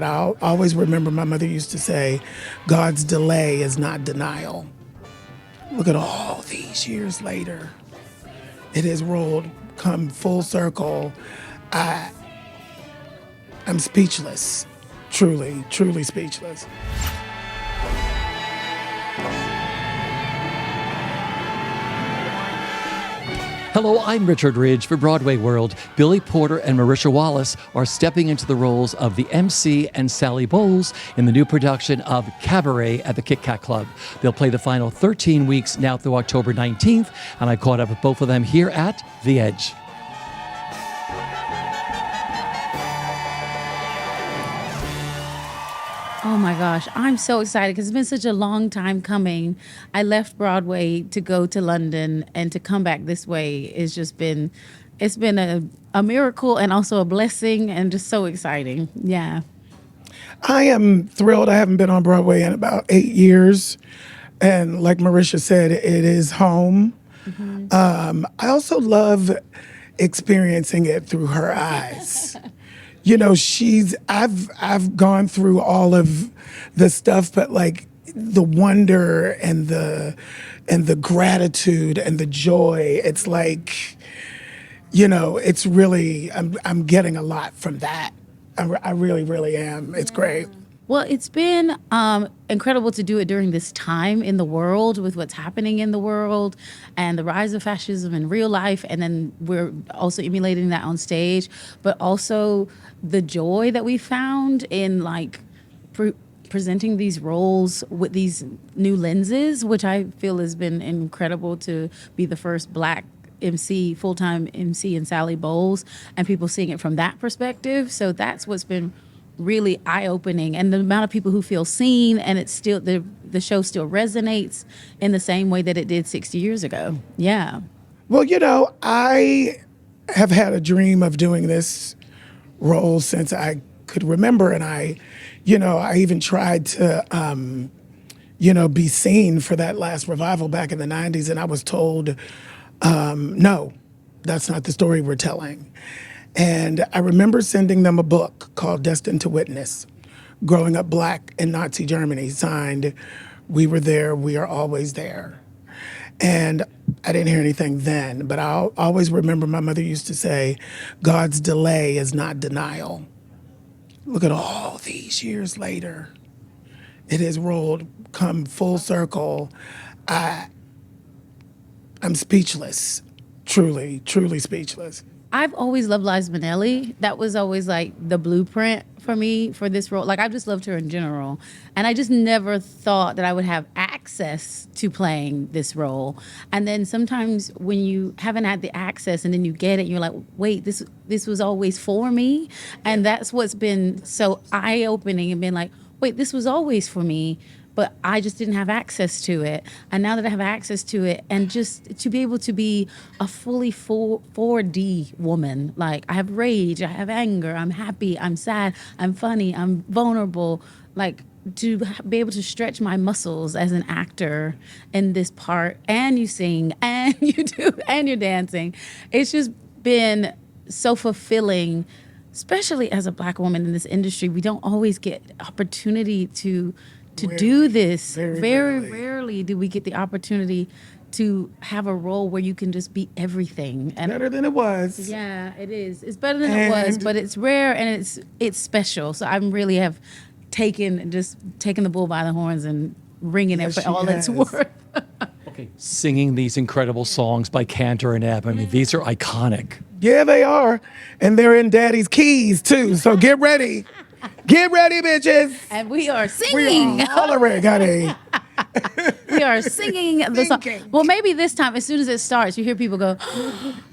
I'll always remember my mother used to say, God's delay is not denial. Look at all these years later. It has come full circle. I'm speechless, truly, truly speechless. Hello, I'm Richard Ridge for Broadway World. Billy Porter and Marisha Wallace are stepping into the roles of the Emcee and Sally Bowles in the new production of Cabaret at the Kit Kat Club. They'll play the final 13 weeks now through October 19th, and I caught up with both of them here at The Edge. Oh my gosh, I'm so excited because it's been such a long time coming. I left Broadway to go to London, and to come back this way is it's been a miracle and also a blessing, and just so exciting. Yeah. I am thrilled. I haven't been on Broadway in about 8 years. And like Marisha said, it is home. Mm-hmm. I also love experiencing it through her eyes. You know, I've gone through all of the stuff, but like the wonder and the gratitude and the joy, it's like, you know, it's really, I'm getting a lot from that. I really, really am. It's great. Well, it's been incredible to do it during this time in the world, with what's happening in the world and the rise of fascism in real life. And then we're also emulating that on stage, but also the joy that we found in like presenting these roles with these new lenses, which I feel has been incredible, to be the first Black MC, full-time MC in Sally Bowles, and people seeing it from that perspective. So that's what's been really eye-opening, and the amount of people who feel seen, and it's still the show still resonates in the same way that it did 60 years ago. Yeah. Well, you know, I have had a dream of doing this role since I could remember, and I even tried to be seen for that last revival back in the 90s, and I was told, no, that's not the story we're telling. And I remember sending them a book called Destined to Witness, Growing Up Black in Nazi Germany, signed, "We were there, we are always there." And I didn't hear anything then, but I'll always remember my mother used to say, God's delay is not denial. Look at all these years later. It has come full circle. I'm speechless, truly, truly speechless. I've always loved Liza Minnelli. That was always like the blueprint for me for this role. Like, I've just loved her in general. And I just never thought that I would have access to playing this role. And then sometimes when you haven't had the access and then you get it, you're like, wait, this was always for me. And that's what's been so eye-opening, and been like, wait, this was always for me, but I just didn't have access to it. And now that I have access to it, and just to be able to be a fully 4D woman, like I have rage, I have anger, I'm happy, I'm sad, I'm funny, I'm vulnerable, like to be able to stretch my muscles as an actor in this part, and you sing, and you do, and you're dancing. It's just been so fulfilling, especially as a Black woman in this industry. We don't always get opportunity to do this. Very rarely do we get the opportunity to have a role where you can just be everything. And better than it was. Yeah, it is. It's better than it was, but it's rare, and it's special. So I really have taken the bull by the horns and ringing it for all it's worth. Okay, singing these incredible songs by Cantor and Ebb. I mean, these are iconic. Yeah, they are. And they're in Daddy's keys, too. So get ready. Get ready, bitches. And we are singing. We are hollering, honey. We are singing the song. Well, maybe this time, as soon as it starts, you hear people go,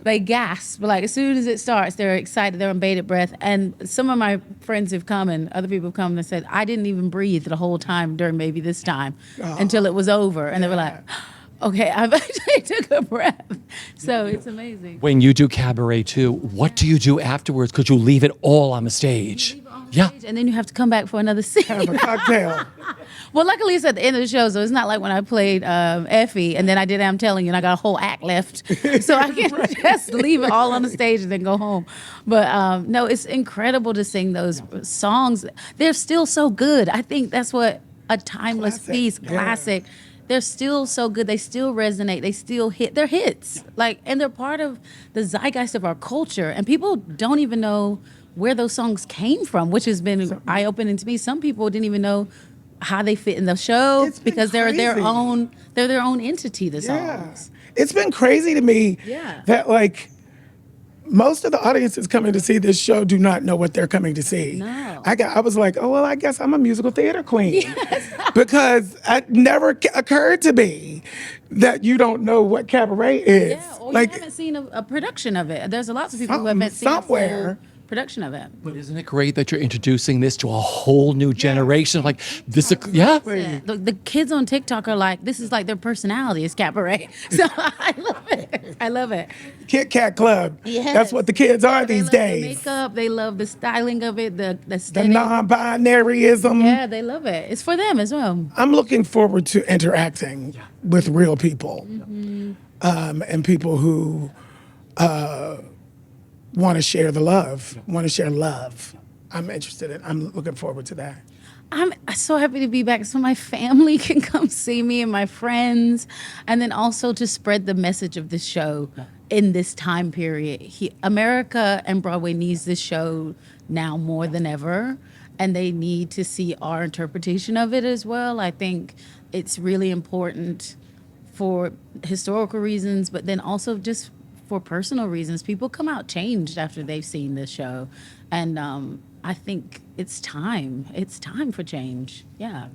they gasp. Like, as soon as it starts, they're excited, they're on bated breath. And some of my friends have come, and other people have come and said, I didn't even breathe the whole time during maybe this time until it was over. And they were like, okay, I've actually took a breath. So it's amazing. When you do Cabaret too, what do you do afterwards? Could you leave it all on the stage? Yeah. And then you have to come back for another scene. Have a cocktail. Well, luckily it's at the end of the show, so it's not like when I played Effie and then I did I'm Telling You and I got a whole act left. So I can just leave it all on the stage and then go home. But no, it's incredible to sing those songs. They're still so good. I think that's what a timeless Classic, piece, yeah. classic. They're still so good. They still resonate. They still hit. They're hits. Like, and they're part of the zeitgeist of our culture. And people don't even know where those songs came from, which has been eye-opening to me. Some people didn't even know how they fit in the show It's been because they're their crazy. own. They're their own entity. The Yeah. songs. It's been crazy to me Yeah. that like most of the audiences coming to see this show do not know what they're coming to see. No. I was like, oh well, I guess I'm a musical theater queen because it never occurred to me that you don't know what Cabaret is. Yeah. Or like you haven't seen a production of it. There's a lots of people who haven't seen somewhere. a full production of it. But isn't it great that you're introducing this to a whole new generation? Like this, yeah. The kids on TikTok are like, this is like their personality is Cabaret. So I love it. I love it. Kit Kat Club. Yes. That's what the kids are They these love the days. makeup. They love the styling of it. The The aesthetic. non-binaryism. Yeah, they love it. It's for them as well. I'm looking forward to interacting with real people and people who want to share the love, want to share love. I'm interested in. I'm looking forward to that. I'm so happy to be back so my family can come see me and my friends, and then also to spread the message of this show in this time period. America and Broadway needs this show now more than ever, and they need to see our interpretation of it as well. I think it's really important for historical reasons, but then also just for personal reasons. People come out changed after they've seen this show, and I think it's time. It's time for change. Yeah.